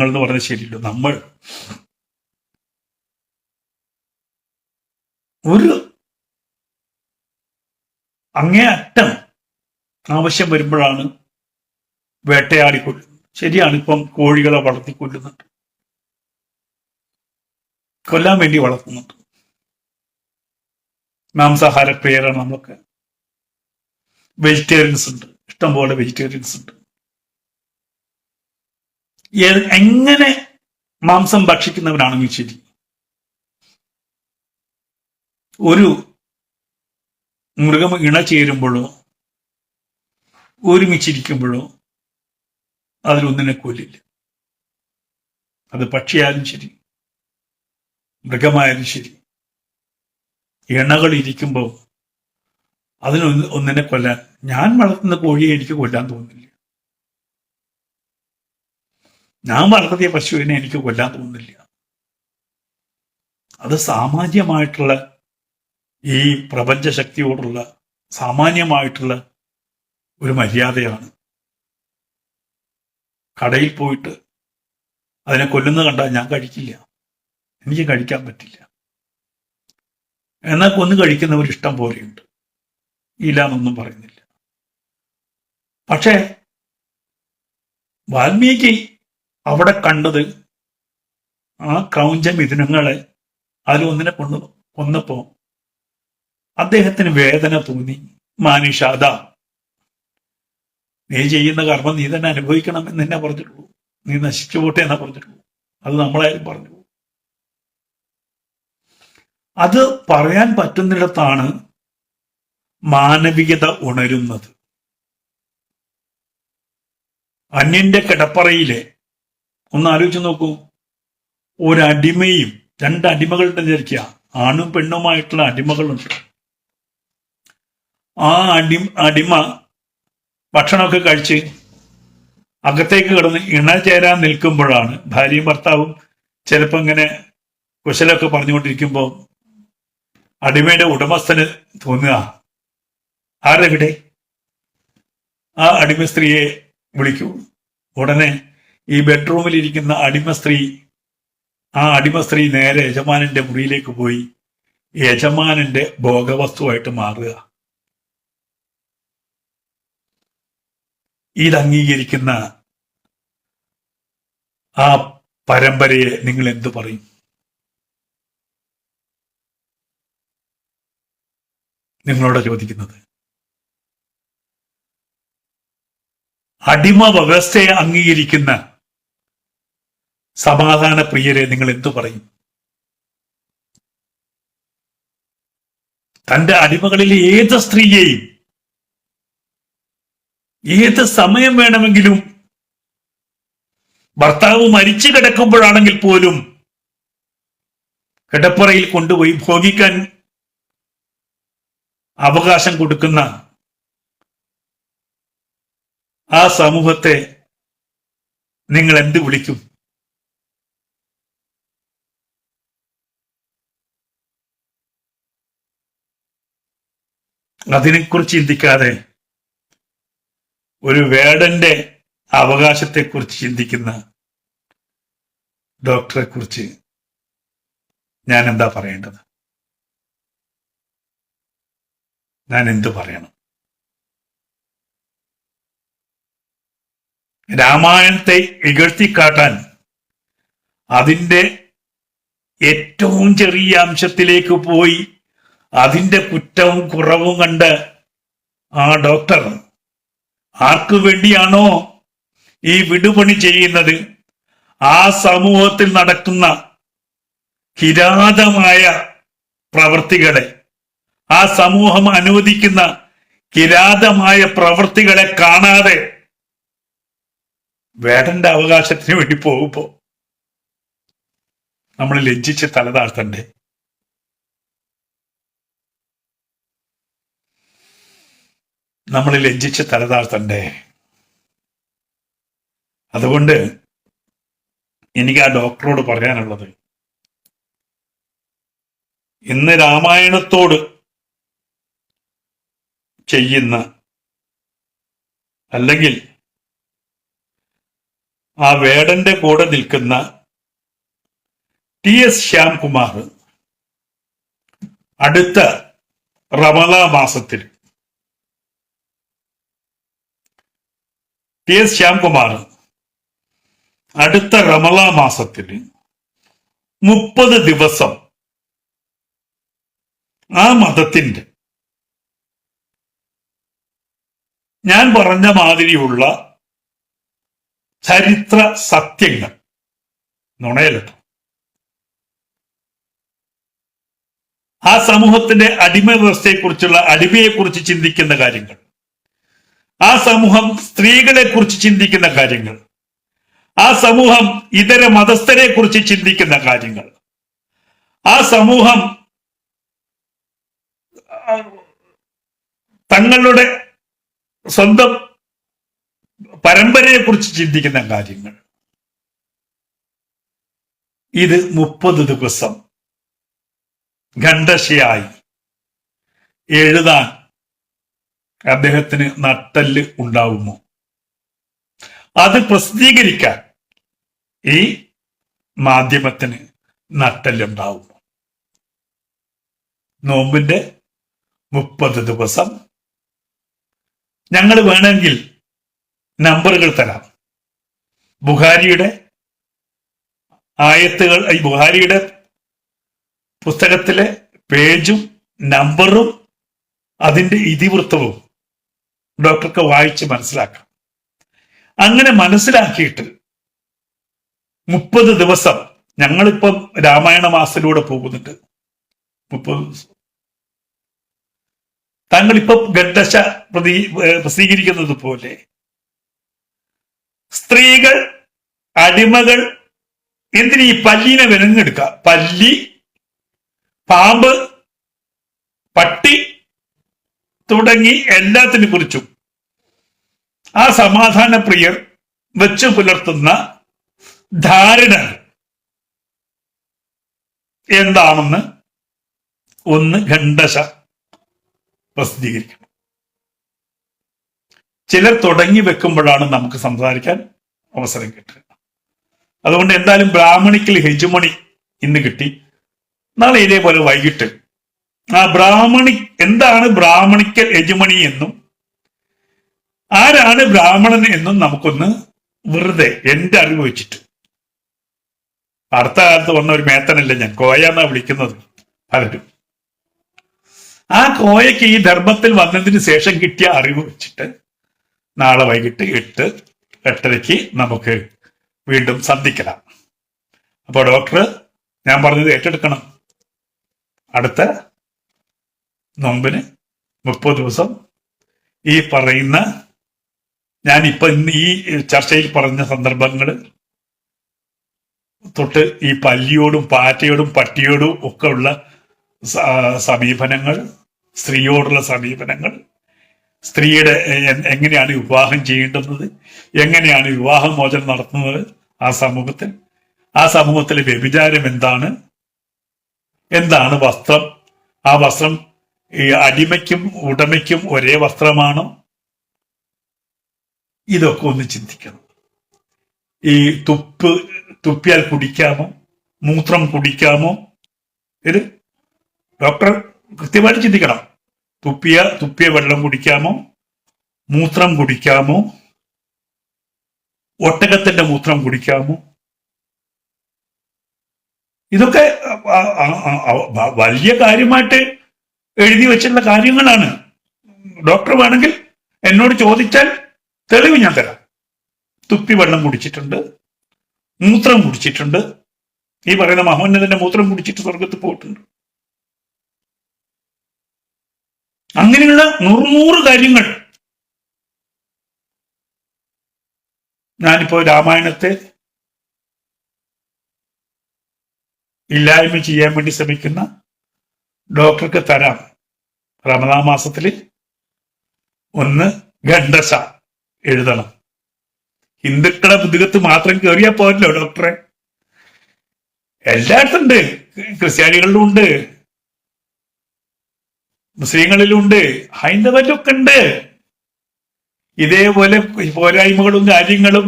എന്ന് പറഞ്ഞാൽ ശരിയല്ലോ, നമ്മൾ ഒരു അങ്ങേയറ്റം ആവശ്യം വരുമ്പോഴാണ് വേട്ടയാടിക്കൊല്ലുന്നത്. ശരിയാണ്, ഇപ്പം കോഴികളെ വളർത്തിക്കൊല്ലുന്നുണ്ട്, കൊല്ലാൻ വേണ്ടി വളർത്തുന്നുണ്ട്. മാംസാഹാര പ്രിയരാണ് നമ്മളൊക്കെ. വെജിറ്റേറിയൻസ് ഉണ്ട്, ഇഷ്ടംപോലെ വെജിറ്റേറിയൻസ് ഉണ്ട്. എങ്ങനെ മാംസം ഭക്ഷിക്കുന്നവരാണെങ്കിൽ ശരി, ഒരു മൃഗം ഇണ ചേരുമ്പോഴോ ഒരുമിച്ചിരിക്കുമ്പോഴോ അതിലൊന്നിനെ കൊല്ലില്ല. അത് പക്ഷിയായാലും ശരി, മൃഗമായാലും ശരി, ഇണകൾ ഇരിക്കുമ്പോൾ ഒന്നിനെ കൊല്ലാൻ, ഞാൻ വളർത്തുന്ന കോഴിയെ എനിക്ക് കൊല്ലാൻ തോന്നുന്നില്ല, ഞാൻ വളർത്തിയ പശുവിനെ എനിക്ക് കൊല്ലാൻ തോന്നുന്നില്ല. അത് സാമാന്യമായിട്ടുള്ള ഈ പ്രപഞ്ച ശക്തിയോടുള്ള സാമാന്യമായിട്ടുള്ള ഒരു മര്യാദയാണ്. കടയിൽ പോയിട്ട് അതിനെ കൊല്ലുന്നത് കണ്ടാൽ ഞാൻ കഴിക്കില്ല, എനിക്ക് കഴിക്കാൻ പറ്റില്ല. എന്നാൽ കൊന്നു കഴിക്കുന്നവർ ഇഷ്ടം പോലെയുണ്ട്, ഇല്ല എന്നൊന്നും പറയുന്നില്ല. പക്ഷേ വാൽമീകി അവിടെ കണ്ടത് ആ ക്രൗഞ്ച മിഥുനങ്ങളെ അതിലൊന്നിനെ കൊന്നപ്പോ അദ്ദേഹത്തിന് വേദന തോന്നി. മാനുഷാദ, നീ ചെയ്യുന്ന കർമ്മം നീ തന്നെ അനുഭവിക്കണം എന്ന് തന്നെ പറഞ്ഞിട്ടുള്ളൂ, നീ നശിച്ചു പോട്ടെ എന്നാ പറഞ്ഞിട്ടുള്ളൂ. അത് നമ്മളായാലും പറഞ്ഞു. അത് പറയാൻ പറ്റുന്നിടത്താണ് മാനവികത ഉണരുന്നത്. അന്യന്റെ കിടപ്പറയിലെ ഒന്ന് ആലോചിച്ച് നോക്കൂ, ഒരടിമയും, രണ്ട് അടിമകളുടെ വിചാരിക്കുക, ആണും പെണ്ണുമായിട്ടുള്ള അടിമകളുണ്ട്. ആ അടിമ ഭക്ഷണമൊക്കെ കഴിച്ച് അകത്തേക്ക് കിടന്ന് ഇണചേരാൻ നിൽക്കുമ്പോഴാണ് ഭാര്യയും ഭർത്താവും ചിലപ്പോൾ ഇങ്ങനെ കുശലൊക്കെ പറഞ്ഞുകൊണ്ടിരിക്കുമ്പോൾ അടിമയുടെ ഉടമസ്ഥന് തോന്നുക, ആരെവിടെ? ആ അടിമ സ്ത്രീയെ വിളിക്കൂ. ഉടനെ ഈ ബെഡ്റൂമിൽ ഇരിക്കുന്ന ആ അടിമ സ്ത്രീ നേരെ യജമാനന്റെ മുറിയിലേക്ക് പോയി യജമാനന്റെ ഭോഗവസ്തുവായിട്ട് മാറുക. ഇത് അംഗീകരിക്കുന്ന ആ പരമ്പരയെ നിങ്ങൾ എന്തു പറയും? നിങ്ങളോട് ചോദിക്കുന്നത്. അടിമ വ്യവസ്ഥയെ അംഗീകരിക്കുന്ന സമാധാന പ്രിയരെ നിങ്ങൾ എന്തു പറയും? തന്റെ അടിമകളിൽ ഏത് സ്ത്രീയെയും ഏത് സമയം വേണമെങ്കിലും ഭർത്താവ് മരിച്ചു കിടക്കുമ്പോഴാണെങ്കിൽ പോലും കിടപ്പറയിൽ കൊണ്ടുപോയി ഭോഗിക്കാൻ അവകാശം കൊടുക്കുന്ന ആ സമൂഹത്തെ നിങ്ങൾ എന്ത് വിളിക്കും? അതിനെക്കുറിച്ച് ചിന്തിക്കാതെ ഒരു വേടന്റെ അവകാശത്തെക്കുറിച്ച് ചിന്തിക്കുന്ന ഡോക്ടറെ കുറിച്ച് ഞാൻ എന്താ പറയേണ്ടത്? ഞാൻ എന്തു പറയണം? രാമായണത്തെ ഇകഴ്ത്തിക്കാട്ടാൻ അതിൻ്റെ ഏറ്റവും ചെറിയ അംശത്തിലേക്ക് പോയി അതിൻ്റെ കുറ്റവും കുറവും കണ്ട് ആ ഡോക്ടർ ആർക്കു വേണ്ടിയാണോ ഈ വിടുപണി ചെയ്യുന്നത്, ആ സമൂഹത്തിൽ നടക്കുന്ന കിരാതമായ പ്രവൃത്തികളെ, ആ സമൂഹം അനുവദിക്കുന്ന കിരാതമായ പ്രവൃത്തികളെ കാണാതെ വേടന്റെ അവകാശത്തിന് വേണ്ടി പോകുമ്പോ നമ്മൾ ലജ്ജിച്ച് തലതാഴ്ത്തണ്ടേ? നമ്മൾ ലജ്ജിച്ച് തലതാഴ്ത്തണ്ടേ? അതുകൊണ്ട് എനിക്ക് ആ ഡോക്ടറോട് പറയാനുള്ളത്, ഇന്ന് രാമായണത്തോട് ചെയ്യുന്ന, അല്ലെങ്കിൽ ആ വേടന്റെ കൂടെ നിൽക്കുന്ന TS ശ്യാംകുമാർ അടുത്ത റമദാൻ മാസത്തിൽ TS ശ്യാംകുമാർ അടുത്ത റമദാൻ മാസത്തിൽ 30 ദിവസം ആ മതത്തിന്റെ ഞാൻ പറഞ്ഞ മാതിരിയുള്ള ചരിത്ര സത്യങ്ങൾ, നുണയല്ലോ, ആ സമൂഹത്തിന്റെ അടിമ വ്യവസ്ഥയെക്കുറിച്ചുള്ള, അടിമയെക്കുറിച്ച് ചിന്തിക്കുന്ന കാര്യങ്ങൾ, ആ സമൂഹം സ്ത്രീകളെ കുറിച്ച് ചിന്തിക്കുന്ന കാര്യങ്ങൾ, ആ സമൂഹം ഇതര മതസ്ഥരെ കുറിച്ച് ചിന്തിക്കുന്ന കാര്യങ്ങൾ, ആ സമൂഹം തങ്ങളുടെ സ്വന്തം പരമ്പരയെ കുറിച്ച് ചിന്തിക്കുന്ന കാര്യങ്ങൾ, ഇത് 30 ദിവസം ഖണ്ഡശയായി എഴുതാൻ അദ്ദേഹത്തിന് നട്ടെല്ല് ഉണ്ടാവുമോ? അത് പ്രസിദ്ധീകരിക്കാൻ ഈ മാധ്യമത്തിന് നട്ടെല്ലുണ്ടാവുമോ? നോമ്പിന്റെ 30 ദിവസം ഞങ്ങൾ വേണമെങ്കിൽ നമ്പറുകൾ തരാം. ബുഖാരിയുടെ ആയത്തുകൾ, ഈ ബുഖാരിയുടെ പുസ്തകത്തിലെ പേജും നമ്പറും അതിന്റെ ഇതിവൃത്തവും ഡോക്ടർക്ക് വായിച്ച് മനസ്സിലാക്കാം. അങ്ങനെ മനസ്സിലാക്കിയിട്ട് 30 ദിവസം, ഞങ്ങളിപ്പം രാമായണ മാസത്തിലൂടെ പോകുന്നുണ്ട്, 30 ദിവസം താങ്കളിപ്പം ഖണ്ഡശ പ്രസിദ്ധീകരിക്കുന്നത് പോലെ സ്ത്രീകൾ, അടിമകൾ എന്തിന് ഈ പല്ലീനെ വിലങ്ങെടുക്ക? പല്ലി, പാമ്പ്, പട്ടി തുടങ്ങി എല്ലാത്തിനെ കുറിച്ചും ആ സമാധാന പ്രിയർ വെച്ചു പുലർത്തുന്ന ധാരണ എന്താണെന്ന് ഒന്ന് ഖണ്ഡശ പ്രസിദ്ധീകരിക്കണം. ചിലർ തുടങ്ങി വെക്കുമ്പോഴാണ് നമുക്ക് സംസാരിക്കാൻ അവസരം കിട്ടുക. അതുകൊണ്ട് എന്തായാലും ബ്രാഹ്മണിക്കൽ ഹെജുമണി ഇന്ന് കിട്ടി. നാളെ ഇതേപോലെ വൈകിട്ട് ആ എന്താണ് ബ്രാഹ്മണിക്കൽ ഹെജുമണി എന്നും ആരാണ് ബ്രാഹ്മണൻ എന്നും നമുക്കൊന്ന് വെറുതെ എന്റെ അറിവ് വെച്ചിട്ട്, അടുത്ത കാലത്ത് വന്ന ഒരു മേത്തനല്ല ഞാൻ, കോയ എന്നാ വിളിക്കുന്നത് പലരും. ആ കോയക്ക് ഈ ധർമ്മത്തിൽ വന്നതിന് ശേഷം കിട്ടിയ അറിവ് വെച്ചിട്ട് നാളെ വൈകിട്ട് 8-8:30 നമുക്ക് വീണ്ടും സന്ധിക്കണം. അപ്പൊ ഡോക്ടർ ഞാൻ പറഞ്ഞത് ഏറ്റെടുക്കണം. അടുത്ത നോമ്പിന് 30 ദിവസം ഈ പറയുന്ന ഞാനിപ്പോ ഇന്ന് ഈ ചർച്ചയിൽ പറഞ്ഞ സന്ദർഭങ്ങൾ തൊട്ട് ഈ പല്ലിയോടും പാറ്റയോടും പട്ടിയോടും ഒക്കെ ഉള്ള സമീപനങ്ങൾ, സ്ത്രീയോടുള്ള സമീപനങ്ങൾ, സ്ത്രീയുടെ എങ്ങനെയാണ് വിവാഹം ചെയ്യേണ്ടുന്നത്, എങ്ങനെയാണ് വിവാഹമോചനം നടത്തുന്നത് ആ സമൂഹത്തിലെ വ്യഭിചാരം എന്താണ് വസ്ത്രം, ആ വസ്ത്രം ഈ അടിമയ്ക്കും ഉടമയ്ക്കും ഒരേ വസ്ത്രമാണോ, ഇതൊക്കെ ഒന്ന് ചിന്തിക്കണം. ഈ തുപ്പിയാൽ കുടിക്കാമോ, മൂത്രം കുടിക്കാമോ, ഇത് ഡോക്ടർ കൃത്യമായിട്ട് ചിന്തിക്കണം. തുപ്പിയ വെള്ളം കുടിക്കാമോ, മൂത്രം കുടിക്കാമോ, ഒട്ടകത്തിന്റെ മൂത്രം കുടിക്കാമോ? ഇതൊക്കെ വലിയ കാര്യമായിട്ട് എഴുതി വെച്ചിട്ടുള്ള കാര്യങ്ങളാണ്. ഡോക്ടർ വേണമെങ്കിൽ എന്നോട് ചോദിച്ചാൽ തെളിവ് ഞാൻ തരാം. തുപ്പി വെള്ളം കുടിച്ചിട്ടുണ്ട്, മൂത്രം കുടിച്ചിട്ടുണ്ട്, ഈ പറയുന്ന മഹോന്നതന്റെ മൂത്രം കുടിച്ചിട്ട് സ്വർഗത്ത് പോയിട്ടുണ്ട്. അങ്ങനെയുള്ള 100 കാര്യങ്ങൾ. ഞാനിപ്പോ രാമായണത്തെ ഇല്ലായ്മ ചെയ്യാൻ വേണ്ടി ശ്രമിക്കുന്ന ഡോക്ടർക്ക് തരാം. റമദാൻ മാസത്തിൽ 1 ഖണ്ഡശ എഴുതണം. ഹിന്ദുക്കളുടെ പുതുകത്ത് മാത്രം കയറിയാൽ പോരല്ലോ ഡോക്ടറെ. എല്ലായിടത്തും ഉണ്ട്, ക്രിസ്ത്യാനികളിലും ഉണ്ട്, മുസ്ലിങ്ങളിലും ഉണ്ട്, ഹൈന്ദവരിലൊക്കെ ഉണ്ട്. ഇതേപോലെ പോരായ്മകളും കാര്യങ്ങളും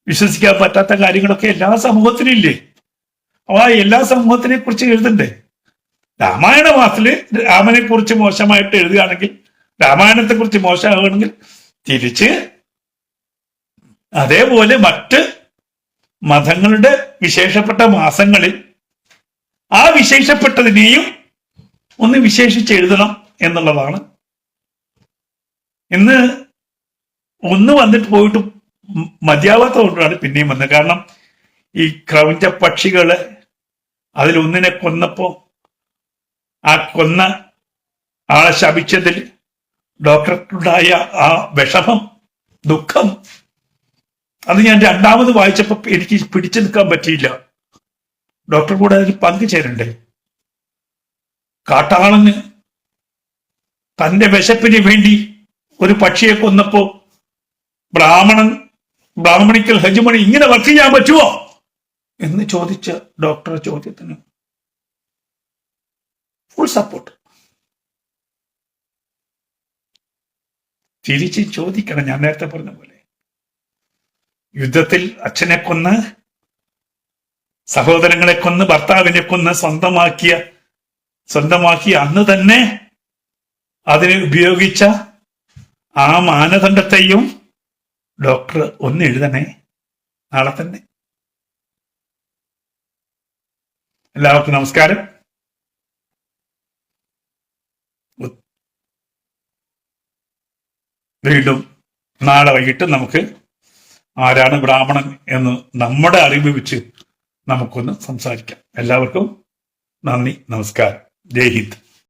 വിശ്വസിക്കാൻ പറ്റാത്ത കാര്യങ്ങളൊക്കെ എല്ലാ സമൂഹത്തിനും ഇല്ലേ? അപ്പൊ ആ എല്ലാ സമൂഹത്തിനെ കുറിച്ച് എഴുതണ്ടേ? രാമായണ മാസത്തില് രാമനെ കുറിച്ച് മോശമായിട്ട് എഴുതുകയാണെങ്കിൽ, രാമായണത്തെ കുറിച്ച് മോശമാകുകയാണെങ്കിൽ തിരിച്ച് അതേപോലെ മറ്റ് മതങ്ങളുടെ വിശേഷപ്പെട്ട മാസങ്ങളിൽ ആ വിശേഷപ്പെട്ടതിനെയും ഒന്ന് വിശേഷിച്ച് എഴുതണം എന്നുള്ളതാണ്. ഇന്ന് ഒന്ന് വന്നിട്ട് പോയിട്ട് മതിയാവാത്ത കൊണ്ടാണ് പിന്നെയും വന്നത്. കാരണം ഈ ക്രൗഞ്ച പക്ഷികളെ അതിലൊന്നിനെ കൊന്നപ്പോ ആ കൊന്ന ആളെ ശപിച്ചതിൽ ഡോക്ടർക്കുണ്ടായ ആ വിഷമം, ദുഃഖം, അത് ഞാൻ രണ്ടാമത് വായിച്ചപ്പോ എനിക്ക് പിടിച്ചു നിൽക്കാൻ പറ്റിയില്ല. ഡോക്ടർ കൂടെ അതിൽ പങ്കുചേരണ്ടേ? കാട്ടാളന് തന്റെ വിശപ്പിന് വേണ്ടി ഒരു പക്ഷിയെ കൊന്നപ്പോ ബ്രാഹ്മണിക്കൽ ഹെജുമണി ഇങ്ങനെ വർക്ക് ചെയ്യാൻ പറ്റുമോ എന്ന് ചോദിച്ച ഡോക്ടർ ചോദ്യത്തിന് ഫുൾ സപ്പോർട്ട്. തിരിച്ച് ചോദിക്കണം. ഞാൻ നേരത്തെ പറഞ്ഞ പോലെ യുദ്ധത്തിൽ അച്ഛനെ കൊന്ന്, സഹോദരങ്ങളെ കൊന്ന്, ഭർത്താവിനെ കൊന്ന് സ്വന്തമാക്കി അന്ന് തന്നെ അതിന് ഉപയോഗിച്ച ആ മാനദണ്ഡത്തെയും ഡോക്ടർ ഒന്ന് എഴുതണേ നാളെ തന്നെ. എല്ലാവർക്കും നമസ്കാരം. വീണ്ടും നാളെ വൈകിട്ട് നമുക്ക് ആരാണ് ബ്രാഹ്മണൻ എന്ന് നമ്മുടെ അറിവ് വെച്ച് നമുക്കൊന്ന് സംസാരിക്കാം. എല്ലാവർക്കും നന്ദി, നമസ്കാരം, ജയ് ഹിന്ദ്.